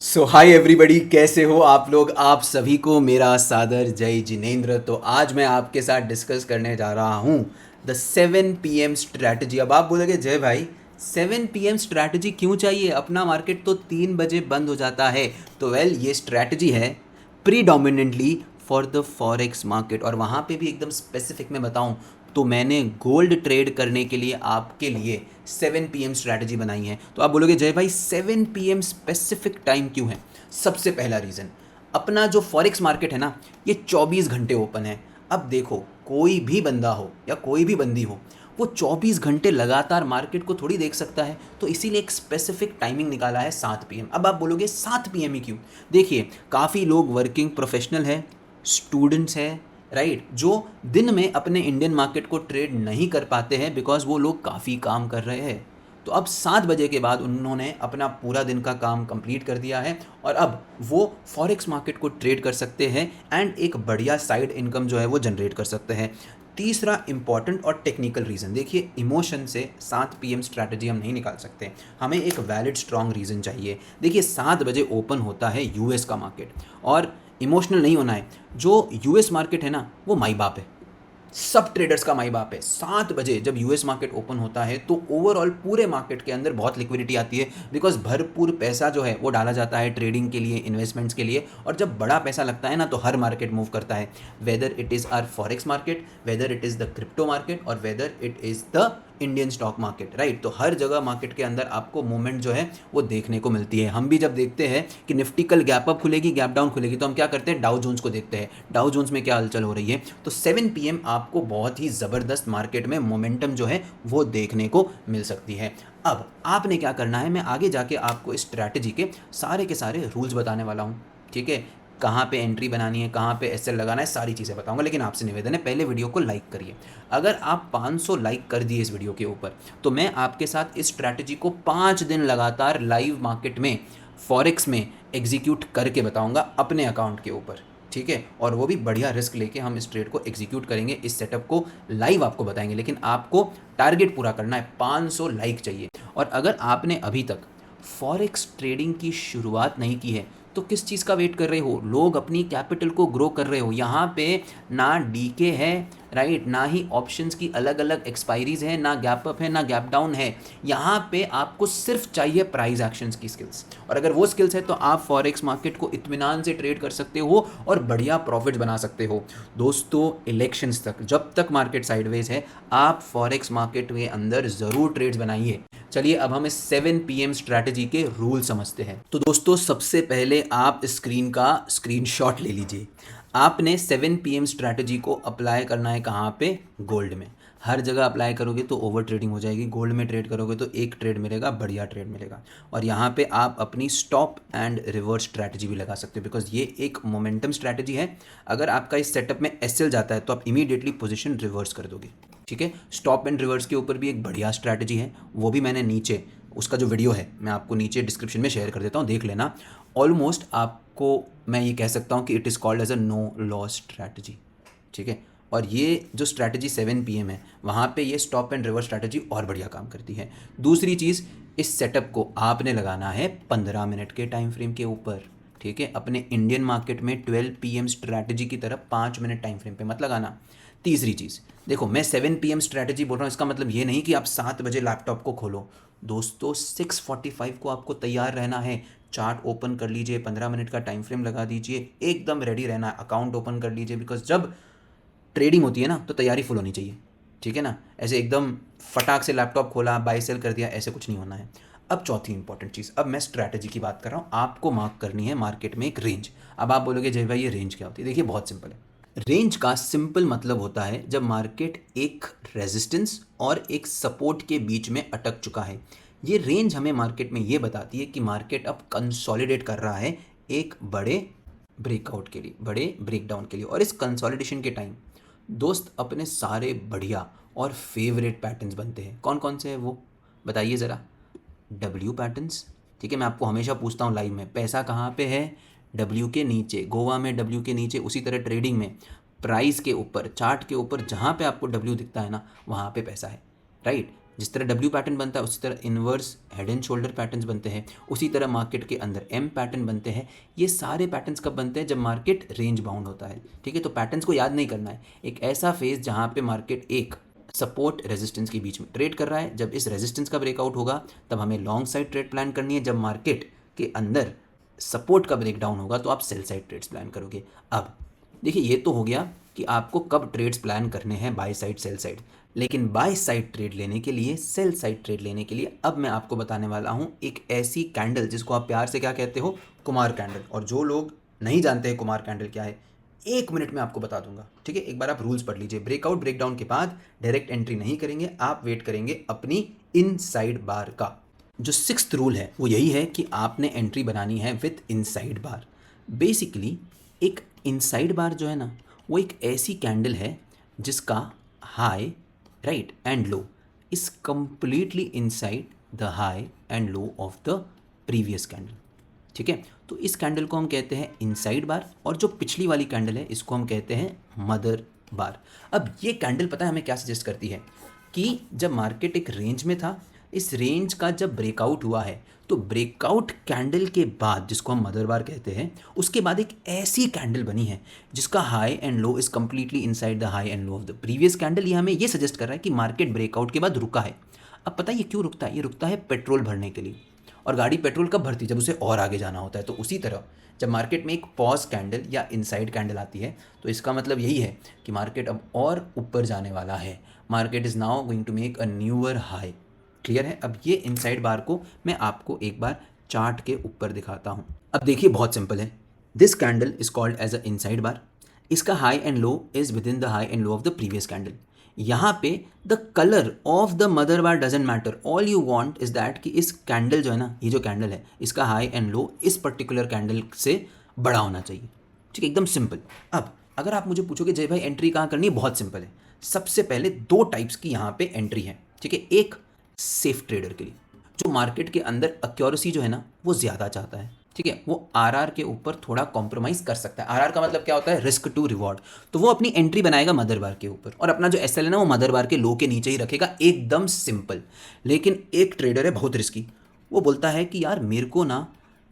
सो hi everybody, कैसे हो आप लोग। आप सभी को मेरा सादर जय जिनेंद्र। तो आज मैं आपके साथ डिस्कस करने जा रहा हूँ द 7 PM स्ट्रैटेजी। अब आप बोलोगे जय भाई 7 PM स्ट्रैटेजी क्यों चाहिए, अपना मार्केट तो 3 बजे बंद हो जाता है। तो वेल ये स्ट्रैटेजी है predominantly for the forex market, और वहाँ पे भी एकदम स्पेसिफिक मैं बताऊँ तो मैंने गोल्ड ट्रेड करने के लिए आपके लिए 7 PM स्ट्रैटेजी बनाई है। तो आप बोलोगे जय भाई 7 PM स्पेसिफिक टाइम क्यों है। सबसे पहला रीज़न, अपना जो फॉरेक्स मार्केट है ना, ये 24 घंटे ओपन है। अब देखो, कोई भी बंदा हो या कोई भी बंदी हो, वो 24 घंटे लगातार मार्केट को थोड़ी देख सकता है। तो इसीलिए एक स्पेसिफिक टाइमिंग निकाला है 7 PM। अब आप बोलोगे 7 PM ही क्यों। देखिए, काफ़ी लोग वर्किंग प्रोफेशनल है, स्टूडेंट्स है, राइट, जो दिन में अपने इंडियन मार्केट को ट्रेड नहीं कर पाते हैं बिकॉज वो लोग काफ़ी काम कर रहे हैं। तो अब 7 बजे के बाद उन्होंने अपना पूरा दिन का काम कंप्लीट कर दिया है और अब वो फॉरेक्स मार्केट को ट्रेड कर सकते हैं एंड एक बढ़िया साइड इनकम जो है वो जनरेट कर सकते हैं। तीसरा इंपॉर्टेंट और टेक्निकल रीज़न, देखिए इमोशन से 7 PM स्ट्रैटेजी हम नहीं निकाल सकते, हमें एक वैलिड स्ट्रॉन्ग रीज़न चाहिए। देखिए 7 बजे ओपन होता है यूएस का मार्केट, और इमोशनल नहीं होना है। जो यूएस मार्केट है ना, वो माई बाप है, सब ट्रेडर्स का माई बाप है। 7 बजे जब यूएस मार्केट ओपन होता है तो ओवरऑल पूरे मार्केट के अंदर बहुत लिक्विडिटी आती है, बिकॉज भरपूर पैसा जो है वो डाला जाता है ट्रेडिंग के लिए, इन्वेस्टमेंट्स के लिए। और जब बड़ा पैसा लगता है ना तो हर मार्केट मूव करता है, whether it is or forex market, whether it is the crypto market, और whether it is the Indian stock market, right. तो हर जगह मार्केट के अंदर आपको मूवमेंट जो है वो देखने को मिलती है। हम भी जब देखते हैं कि निफ्टी कल गैप अप खुलेगी, गैप डाउन खुलेगी, तो हम क्या करते हैं, डाउ जोन्स को देखते हैं, डाउ जोन्स में क्या हलचल हो रही है। तो 7 PM आपको बहुत ही ज़बरदस्त मार्केट में मोमेंटम जो है वो देखने को मिल सकती है। अब आपने क्या करना है, मैं आगे जाके आपको इस स्ट्रैटेजी के सारे रूल्स बताने वाला हूँ, ठीक है। कहाँ पे एंट्री बनानी है, कहाँ पे एसएल लगाना है, सारी चीज़ें बताऊंगा। लेकिन आपसे निवेदन है, पहले वीडियो को लाइक करिए। अगर आप 500 लाइक कर दिए इस वीडियो के ऊपर तो मैं आपके साथ इस स्ट्रैटेजी को 5 दिन लगातार लाइव मार्केट में फॉरेक्स में एग्जीक्यूट करके बताऊंगा अपने अकाउंट के ऊपर, ठीक है। और वो भी बढ़िया रिस्क लेके हम इस ट्रेड को एग्जीक्यूट करेंगे, इस सेटअप को लाइव आपको बताएंगे। लेकिन आपको टारगेट पूरा करना है, 500 लाइक चाहिए। और अगर आपने अभी तक फॉरेक्स ट्रेडिंग की शुरुआत नहीं की है तो किस चीज़ का वेट कर रहे हो। लोग अपनी कैपिटल को ग्रो कर रहे हो, यहाँ पे ना डीके है, राइट, ना ही ऑप्शंस की अलग अलग एक्सपायरीज है, ना गैप अप है, ना गैप डाउन है। यहाँ पे आपको सिर्फ चाहिए प्राइस एक्शंस की स्किल्स, और अगर वो स्किल्स है तो आप फॉरेक्स मार्केट को इत्मीनान से ट्रेड कर सकते हो और बढ़िया प्रॉफिट बना सकते हो। दोस्तों, इलेक्शंस तक, जब तक मार्केट साइडवेज है, आप फॉरेक्स मार्केट के अंदर ज़रूर ट्रेड्स बनाइए। चलिए अब हम इस 7 PM स्ट्रैटेजी के रूल समझते हैं। तो दोस्तों, सबसे पहले आप स्क्रीन का स्क्रीनशॉट ले लीजिए। आपने 7 PM स्ट्रैटेजी को अप्लाई करना है कहाँ पे, गोल्ड में। हर जगह अप्लाई करोगे तो ओवर ट्रेडिंग हो जाएगी, गोल्ड में ट्रेड करोगे तो एक ट्रेड मिलेगा, बढ़िया ट्रेड मिलेगा। और यहाँ पे आप अपनी स्टॉप एंड रिवर्स स्ट्रैटेजी भी लगा सकते हो, बिकॉज ये एक मोमेंटम स्ट्रैटेजी है। अगर आपका इस सेटअप में एसएल जाता है तो आप इमीडिएटली पोजीशन रिवर्स कर दोगे, ठीक है। स्टॉप एंड रिवर्स के ऊपर भी एक बढ़िया स्ट्रैटेजी है, वो भी मैंने नीचे, उसका जो वीडियो है मैं आपको नीचे डिस्क्रिप्शन में शेयर कर देता हूँ, देख लेना। ऑलमोस्ट आपको मैं ये कह सकता हूँ कि it is called as a no loss strategy, ठीक है। और ये जो स्ट्रैटेजी 7 PM है, वहाँ पे ये स्टॉप एंड रिवर्स स्ट्रैटेजी और बढ़िया काम करती है। दूसरी चीज़, इस सेटअप को आपने लगाना है 15 मिनट के टाइम फ्रेम के ऊपर, ठीक है। अपने इंडियन मार्केट में 12 PM स्ट्रैटेजी की तरफ 5 मिनट टाइम फ्रेम पे मत लगाना। तीसरी चीज़, देखो मैं 7 PM स्ट्रैटेजी बोल रहा हूँ, इसका मतलब ये नहीं कि आप 7 बजे लैपटॉप को खोलो। दोस्तों, 6:45 को आपको तैयार रहना है। चार्ट ओपन कर लीजिए, 15 मिनट का टाइम फ्रेम लगा दीजिए, एकदम रेडी रहना है, अकाउंट ओपन कर लीजिए, बिकॉज जब ट्रेडिंग होती है ना तो तैयारी फुल होनी चाहिए, ठीक है ना। ऐसे एकदम फटाक से लैपटॉप खोला, बाय सेल कर दिया, ऐसे कुछ नहीं होना है। अब चौथी इंपॉर्टेंट चीज़, अब मैं स्ट्रैटेजी की बात कर रहा हूँ, आपको मार्क करनी है मार्केट में एक रेंज। अब आप बोलोगे जय भाई ये रेंज क्या होती है। देखिए बहुत सिंपल है। रेंज का सिंपल मतलब होता है जब मार्केट एक रेजिस्टेंस और एक सपोर्ट के बीच में अटक चुका है। ये रेंज हमें मार्केट में ये बताती है कि मार्केट अब कंसोलिडेट कर रहा है एक बड़े ब्रेकआउट के लिए, बड़े ब्रेकडाउन के लिए। और इस कंसोलिडेशन के टाइम दोस्त अपने सारे बढ़िया और फेवरेट पैटर्न्स बनते हैं। कौन कौन से हैं वो बताइए ज़रा। डब्ल्यू पैटर्न्स, ठीक है। मैं आपको हमेशा पूछता हूँ लाइव में, पैसा कहाँ पे है, डब्ल्यू के नीचे, गोवा में डब्ल्यू के नीचे। उसी तरह ट्रेडिंग में प्राइस के ऊपर, चार्ट के ऊपर, जहाँ पे आपको डब्ल्यू दिखता है ना, वहाँ पे पैसा है, राइट। जिस तरह डब्ल्यू पैटर्न बनता है उसी तरह inverse head and shoulder patterns बनते हैं, उसी तरह मार्केट के अंदर एम पैटर्न बनते हैं। ये सारे पैटर्न्स कब बनते हैं? जब मार्केट रेंज बाउंड होता है। ठीक है, तो पैटर्न्स को याद नहीं करना है। एक ऐसा फेज जहाँ पे मार्केट एक सपोर्ट रेजिस्टेंस के बीच में ट्रेड कर रहा है, जब इस रेजिस्टेंस का ब्रेकआउट होगा तब हमें लॉन्ग साइड ट्रेड प्लान करनी है। जब मार्केट के अंदर सपोर्ट का ब्रेकडाउन होगा तो आप सेल साइड ट्रेड्स प्लान करोगे। अब देखिए, ये तो हो गया कि आपको कब ट्रेड्स प्लान करने हैं, बाय साइड सेल साइड। लेकिन बाय साइड ट्रेड लेने के लिए, सेल साइड ट्रेड लेने के लिए अब मैं आपको बताने वाला हूँ एक ऐसी कैंडल जिसको आप प्यार से क्या कहते हो? कुमार कैंडल। और जो लोग नहीं जानते हैं कुमार कैंडल क्या है, 1 मिनट में आपको बता दूंगा। ठीक है, एक बार आप रूल्स पढ़ लीजिए। ब्रेकआउट ब्रेकडाउन के बाद डायरेक्ट एंट्री नहीं करेंगे, आप वेट करेंगे अपनी इनसाइड बार का। जो 6th रूल है वो यही है कि आपने एंट्री बनानी है विथ इनसाइड बार। बेसिकली एक इनसाइड बार जो है ना, वो एक ऐसी कैंडल है जिसका high right and low is completely inside the high and low of the previous candle. ठीक है, तो इस कैंडल को हम कहते हैं इनसाइड बार, और जो पिछली वाली कैंडल है इसको हम कहते हैं मदर बार। अब ये कैंडल पता है हमें क्या सजेस्ट करती है कि जब मार्केट एक रेंज में था, इस रेंज का जब ब्रेकआउट हुआ है तो ब्रेकआउट कैंडल के बाद, जिसको हम मदर बार कहते हैं, उसके बाद एक ऐसी कैंडल बनी है जिसका high and low is completely inside the high and low of the previous candle. ये हमें ये सजेस्ट कर रहा है कि मार्केट ब्रेकआउट के बाद रुका है। अब पता है ये क्यों रुकता है? ये रुकता है पेट्रोल भरने के लिए। और गाड़ी पेट्रोल कब भरती है? जब उसे और आगे जाना होता है। तो उसी तरह जब मार्केट में एक पॉज कैंडल या इनसाइड कैंडल आती है तो इसका मतलब यही है कि मार्केट अब और ऊपर जाने वाला है। Market is now going to make a newer high. Clear है? अब ये इनसाइड बार को मैं आपको एक बार चार्ट के ऊपर दिखाता हूँ। अब देखिए, बहुत सिंपल है। This candle is called as a inside bar. इसका high and low is within the high and low of the previous candle. यहाँ पे the colour of the mother bar doesn't matter, all you want is that कि इस candle जो है ना, ये जो कैंडल है, इसका हाई एंड लो इस पर्टिकुलर कैंडल से बड़ा होना चाहिए। ठीक है, एकदम सिंपल। अब अगर आप मुझे पूछोगे जय भाई एंट्री कहाँ करनी है, बहुत सिंपल है। सबसे पहले 2 टाइप्स की यहाँ पे एंट्री है। ठीक है, एक सेफ ट्रेडर के लिए जो मार्केट के अंदर एक्यूरेसी जो है ना वो ज़्यादा चाहता है। ठीक है, वो आरआर के ऊपर थोड़ा कॉम्प्रोमाइज़ कर सकता है। आरआर का मतलब क्या होता है? Risk to reward. तो वो अपनी एंट्री बनाएगा मदर बार के ऊपर और अपना जो एसएल है ना वो मदर बार के लो के नीचे ही रखेगा, एकदम सिंपल। लेकिन एक ट्रेडर है बहुत रिस्की, वो बोलता है कि यार मेरे को ना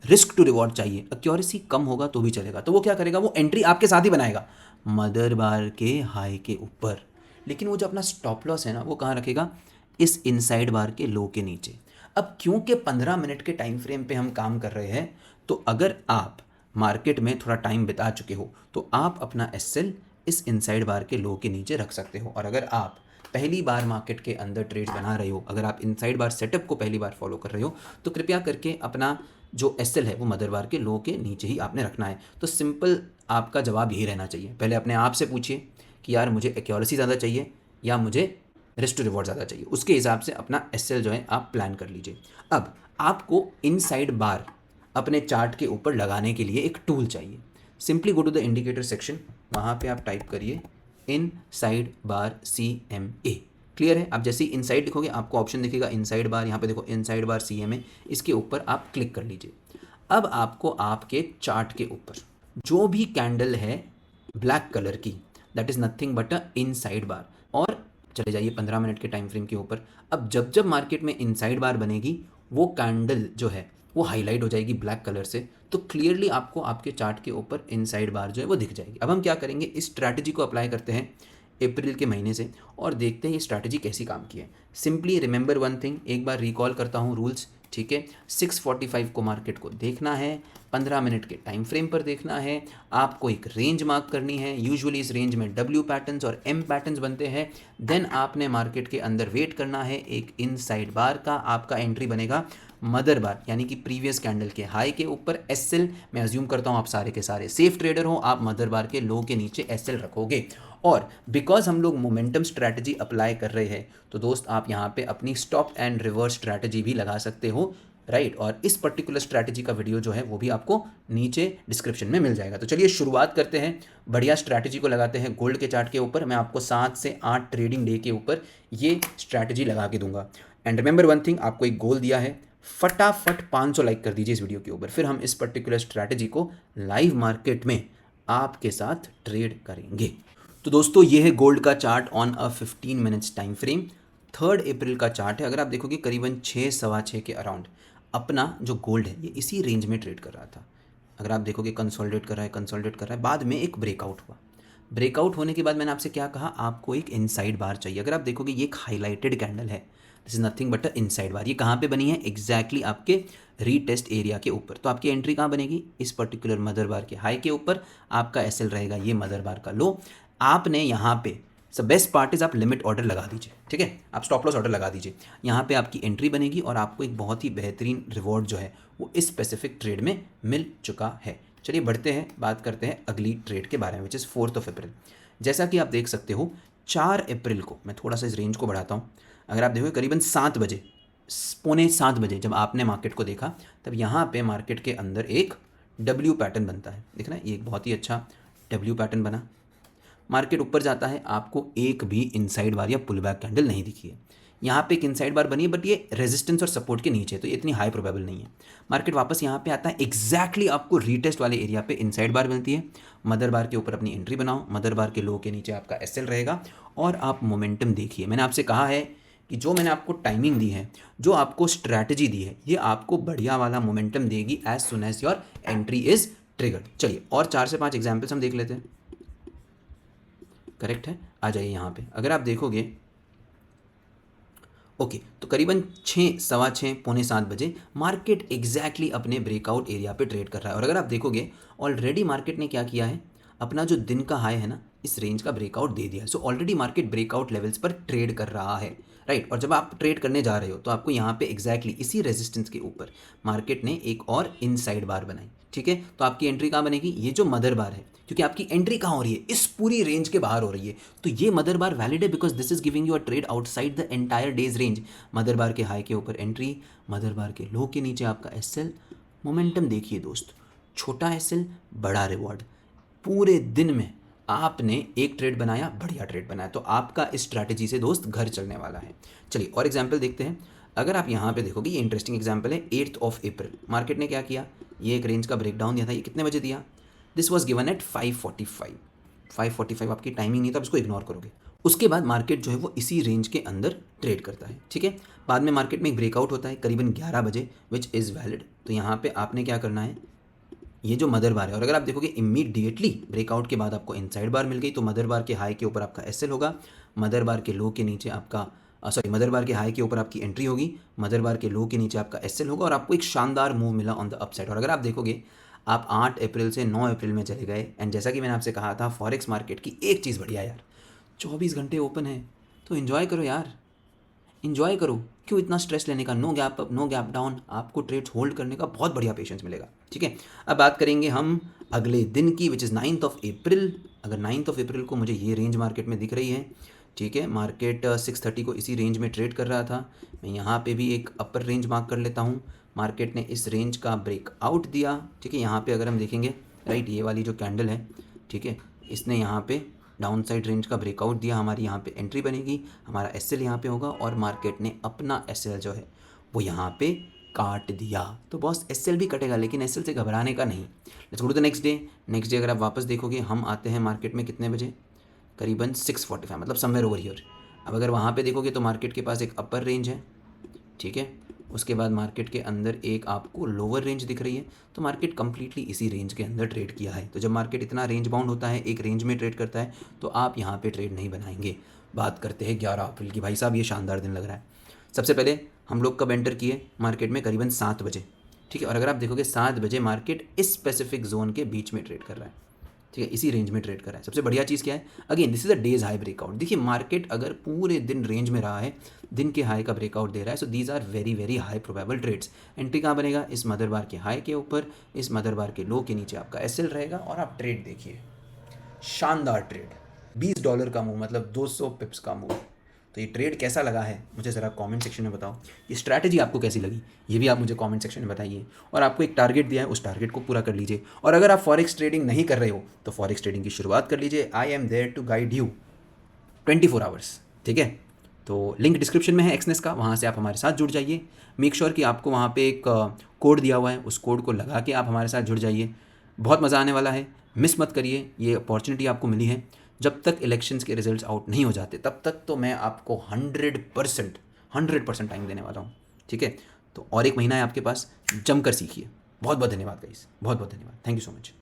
रिस्क टू रिवॉर्ड चाहिए, एक्यूरेसी कम होगा तो भी चलेगा। तो वो क्या करेगा? वो एंट्री आपके साथ ही बनाएगा मदर बार के हाई के ऊपर। लेकिन वो जो अपना स्टॉप लॉस है ना वो कहाँ रखेगा? इस इनसाइड बार के लो के नीचे। अब क्योंकि 15 मिनट के टाइम फ्रेम पे हम काम कर रहे हैं, तो अगर आप मार्केट में थोड़ा टाइम बिता चुके हो तो आप अपना एसएल इस इनसाइड बार के लो के नीचे रख सकते हो। और अगर आप पहली बार मार्केट के अंदर ट्रेड बना रहे हो, अगर आप इनसाइड बार सेटअप को पहली बार फॉलो कर रहे हो, तो कृपया करके अपना जो एसएल है वो मदर बार के लो के नीचे ही आपने रखना है। तो सिंपल आपका जवाब यही रहना चाहिए। पहले अपने आप से पूछिए कि यार मुझे एक्यूरेसी ज़्यादा चाहिए या मुझे रिस्क टू रिवॉर्ड ज़्यादा चाहिए, उसके हिसाब से अपना एसएल जो है आप प्लान कर लीजिए। अब आपको इनसाइड बार अपने चार्ट के ऊपर लगाने के लिए एक टूल चाहिए। Simply go to the indicator section, वहाँ पे आप टाइप करिए इनसाइड बार CMA। क्लियर है? आप जैसे ही इनसाइड लिखोगे आपको ऑप्शन दिखेगा इनसाइड बार, यहाँ पे देखो इनसाइड बार CMA, इसके ऊपर आप क्लिक कर लीजिए। अब आपको आपके चार्ट के ऊपर जो भी कैंडल है ब्लैक कलर की, that is nothing but a inside bar, और चले जाइए 15 मिनट के टाइम फ्रेम के ऊपर। अब जब जब मार्केट में इनसाइड बार बनेगी वो कैंडल जो है वो हाईलाइट हो जाएगी ब्लैक कलर से, तो क्लियरली आपको आपके चार्ट के ऊपर इनसाइड बार जो है वो दिख जाएगी। अब हम क्या करेंगे, इस स्ट्रैटेजी को अप्लाई करते हैं अप्रैल के महीने से और देखते हैं ये स्ट्रैटेजी कैसी काम की है। सिंपली रिमेंबर वन थिंग, एक बार रिकॉल करता हूँ रूल्स। ठीक है, 6:45 को मार्केट को देखना है, 15 मिनट के टाइम फ्रेम पर देखना है, आपको एक रेंज मार्क करनी है। यूजुअली इस रेंज में डब्ल्यू पैटर्न्स और एम पैटर्न्स बनते हैं। देन आपने मार्केट के अंदर वेट करना है एक इनसाइड बार का। आपका एंट्री बनेगा मदर बार यानी कि प्रीवियस कैंडल के हाई के ऊपर। एसएल मैं अज्यूम करता हूँ आप सारे के सारे सेफ ट्रेडर हो, आप मदर बार के लो के नीचे एसएल रखोगे। और बिकॉज हम लोग मोमेंटम स्ट्रैटेजी अप्लाई कर रहे हैं तो दोस्त आप यहाँ पे अपनी स्टॉप एंड रिवर्स स्ट्रैटेजी भी लगा सकते हो, राइट। और इस पर्टिकुलर स्ट्रैटेजी का वीडियो जो है वो भी आपको नीचे डिस्क्रिप्शन में मिल जाएगा। तो चलिए शुरुआत करते हैं, बढ़िया स्ट्रैटेजी को लगाते हैं गोल्ड के चार्ट के ऊपर। मैं आपको 7 से 8 ट्रेडिंग डे के ऊपर ये स्ट्रैटेजी लगा के दूंगा। एंड रिमेंबर वन थिंग, आपको एक गोल दिया है, फटाफट 500 लाइक कर दीजिए इस वीडियो के ऊपर, फिर हम इस पर्टिकुलर स्ट्रैटेजी को लाइव मार्केट में आपके साथ ट्रेड करेंगे। तो दोस्तों ये है गोल्ड का chart on a 15 minutes time frame. 3 अप्रैल का चार्ट है, अगर आप देखोगे करीबन 6 सवा 6 के अराउंड अपना जो गोल्ड है ये इसी रेंज में ट्रेड कर रहा था। अगर आप देखोगे कंसोलिडेट कर रहा है, बाद में एक ब्रेकआउट हुआ। ब्रेकआउट होने के बाद मैंने आपसे क्या कहा, आपको एक इनसाइड बार चाहिए। अगर आप देखोगे ये एक हाईलाइटेड कैंडल है, this is nothing but a inside bar. ये कहाँ पे बनी है, एग्जैक्टली आपके रीटेस्ट एरिया के ऊपर। तो आपकी एंट्री कहाँ बनेगी, इस पर्टिकुलर मदर बार के हाई के ऊपर आपका एसएल रहेगा, ये मदर बार का लो। आपने यहाँ पे सब बेस्ट पार्ट इज आप लिमिट ऑर्डर लगा दीजिए, ठीक है, आप स्टॉप लॉस ऑर्डर लगा दीजिए। यहाँ पे आपकी एंट्री बनेगी और आपको एक बहुत ही बेहतरीन रिवॉर्ड जो है वो इस स्पेसिफिक ट्रेड में मिल चुका है। चलिए बढ़ते हैं, बात करते हैं अगली ट्रेड के बारे में, विच इज़ 4 अप्रैल। जैसा कि आप देख सकते हो 4 अप्रैल को, मैं थोड़ा सा इस रेंज को बढ़ाता हूँ, अगर आप देखो करीबन 7 बजे, 6:45 जब आपने मार्केट को देखा, तब यहाँ पे मार्केट के अंदर एक डब्ल्यू पैटर्न बनता है। देखना ये एक बहुत ही अच्छा डब्ल्यू पैटर्न बना, मार्केट ऊपर जाता है, आपको एक भी इनसाइड बार या पुल बैक कैंडल नहीं दिखी है। यहाँ पे एक इनसाइड बार बनी है बट ये रेजिस्टेंस और सपोर्ट के नीचे है, तो ये इतनी हाई प्रोबेबल नहीं है। मार्केट वापस यहाँ पे आता है, एग्जैक्टली आपको रीटेस्ट वाले एरिया पे इनसाइड बार मिलती है। मदर बार के ऊपर अपनी एंट्री बनाओ, मदर बार के लो के नीचे आपका एसएल रहेगा और आप मोमेंटम देखिए। मैंने आपसे कहा है कि जो मैंने आपको टाइमिंग दी है, जो आपको स्ट्रैटेजी दी है, ये आपको बढ़िया वाला मोमेंटम देगी as soon as your entry is triggered. चलिए और 4 से 5 एग्जाम्पल्स हम देख लेते हैं। करेक्ट है, आ जाइए यहाँ पे। अगर आप देखोगे ओके तो करीबन 6 सवा 6 पौने 7 बजे मार्केट एग्जैक्टली अपने ब्रेकआउट एरिया पे ट्रेड कर रहा है। और अगर आप देखोगे ऑलरेडी मार्केट ने क्या किया है, अपना जो दिन का हाई है ना, इस रेंज का ब्रेकआउट दे दिया है। So already market breakout levels पर ट्रेड कर रहा है, राइट। और जब आप ट्रेड करने जा रहे हो तो आपको यहाँ पे एग्जैक्टली इसी रेजिस्टेंस के ऊपर मार्केट ने एक और इनसाइड बार बनाई, ठीक है। तो आपकी एंट्री कहाँ बनेगी, ये जो मदर बार है, क्योंकि आपकी एंट्री कहाँ हो रही है, इस पूरी रेंज के बाहर हो रही है, तो ये मदर बार वैलिड है because this is giving you a trade outside the entire day's range. Mother bar के हाई के ऊपर एंट्री, मदर बार के लो के नीचे आपका एसएल। मोमेंटम देखिए दोस्त, छोटा एसएल बड़ा रिवॉर्ड। पूरे दिन में आपने एक ट्रेड बनाया, बढ़िया ट्रेड बनाया, तो आपका इस स्ट्रैटेजी से दोस्त घर चलने वाला है। चलिए और एग्जाम्पल देखते हैं। अगर आप यहाँ पे देखोगे, ये इंटरेस्टिंग एग्जाम्पल है, 8 अप्रैल मार्केट ने क्या किया, ये एक रेंज का ब्रेकडाउन दिया था। ये कितने बजे दिया, दिस वॉज गिवन एट 5:45 आपकी टाइमिंग नहीं था, आप इसको इग्नोर करोगे। उसके बाद मार्केट जो है वो इसी रेंज के अंदर ट्रेड करता है, ठीक है। बाद में मार्केट में एक ब्रेकआउट होता है करीबन 11 बजे, विच इज़ वैलिड। तो यहाँ पे आपने क्या करना है, ये जो मदर बार है, और अगर आप देखोगे इमीडिएटली ब्रेकआउट के बाद आपको इनसाइड बार मिल गई, तो मदर बार के हाई के ऊपर आपका एसएल होगा, मदर बार के लो के नीचे आपका मदर बार के हाई के ऊपर आपकी एंट्री होगी, मदर बार के लो के नीचे आपका एसएल होगा और आपको एक शानदार मूव मिला ऑन द अपसाइड। और अगर आप देखोगे आप 8 अप्रैल से 9 अप्रैल में चले गए, एंड जैसा कि मैंने आपसे कहा था फॉरेक्स मार्केट की एक चीज़ बढ़िया यार, 24 घंटे ओपन है, तो इन्जॉय करो यार, इन्जॉय करो, क्यों इतना स्ट्रेस लेने का। No gap up, no gap down, आपको ट्रेड्स होल्ड करने का बहुत बढ़िया पेशेंस मिलेगा, ठीक है। अब बात करेंगे हम अगले दिन की, विच इज़ 9 अप्रैल। अगर 9 अप्रैल को मुझे ये रेंज मार्केट में दिख रही है, ठीक है, मार्केट 6:30 को इसी रेंज में ट्रेड कर रहा था। मैं यहाँ पे भी एक अपर रेंज मार्क कर लेता हूँ। मार्केट ने इस रेंज का ब्रेकआउट दिया, ठीक है। यहाँ पे अगर हम देखेंगे, राइट, ये वाली जो कैंडल है, ठीक है, इसने यहाँ पे डाउन साइड रेंज का ब्रेकआउट दिया, हमारी यहाँ पे एंट्री बनेगी, हमारा एसएल यहाँ पे होगा और मार्केट ने अपना एसएल जो है वो यहाँ पे काट दिया। तो बॉस एसएल भी कटेगा, लेकिन एसएल से घबराने का नहीं। Let's go to the next day. Next day अगर आप वापस देखोगे, हम आते हैं मार्केट में कितने बजे, करीबन 6:45, मतलब समवेयर ओवर हियर। अब अगर वहाँ पे देखोगे तो मार्केट के पास एक अपर रेंज है, ठीक है, उसके बाद मार्केट के अंदर एक आपको लोअर रेंज दिख रही है, तो मार्केट कंप्लीटली इसी रेंज के अंदर ट्रेड किया है। तो जब मार्केट इतना रेंज बाउंड होता है, एक रेंज में ट्रेड करता है, तो आप यहाँ पे ट्रेड नहीं बनाएंगे। बात करते हैं 11 अप्रैल की। भाई साहब ये शानदार दिन लग रहा है। सबसे पहले हम लोग कब एंटर किए मार्केट में, करीबन 7 बजे, ठीक है। और अगर आप देखोगे 7 बजे मार्केट इस स्पेसिफिक जोन के बीच में ट्रेड कर रहा है, ठीक है, इसी रेंज में ट्रेड कर रहा है। सबसे बढ़िया चीज़ क्या है, again this is a days high breakout. देखिए मार्केट अगर पूरे दिन रेंज में रहा है, दिन के हाई का ब्रेकआउट दे रहा है, so these are very very high probable trades. Entry कहाँ बनेगा, इस मदर बार के हाई के ऊपर, इस मदर बार के लो के नीचे आपका एसएल रहेगा और आप ट्रेड देखिए, शानदार ट्रेड, $20 का मूव, मतलब 200 पिप्स का मूव। तो ये ट्रेड कैसा लगा है मुझे ज़रा कमेंट सेक्शन में बताओ। ये स्ट्रैटेजी आपको कैसी लगी ये भी आप मुझे कमेंट सेक्शन में बताइए। और आपको एक टारगेट दिया है, उस टारगेट को पूरा कर लीजिए। और अगर आप फॉरेक्स ट्रेडिंग नहीं कर रहे हो तो फॉरेक्स ट्रेडिंग की शुरुआत कर लीजिए। I am there to guide you 24 hours, ठीक है। तो लिंक डिस्क्रिप्शन में है एक्सनेस का, वहाँ से आप हमारे साथ जुड़ जाइए। मेक श्योर कि आपको वहाँ पे एक कोड दिया हुआ है, उस कोड को लगा के आप हमारे साथ जुड़ जाइए। बहुत मज़ा आने वाला है, मिस मत करिए, ये अपॉर्चुनिटी आपको मिली है। जब तक इलेक्शंस के रिजल्ट्स आउट नहीं हो जाते तब तक तो मैं आपको 100% टाइम देने वाला हूँ, ठीक है। तो और एक महीना है आपके पास, जमकर सीखिए। बहुत बहुत धन्यवाद गाइस, बहुत बहुत धन्यवाद, थैंक यू सो मच।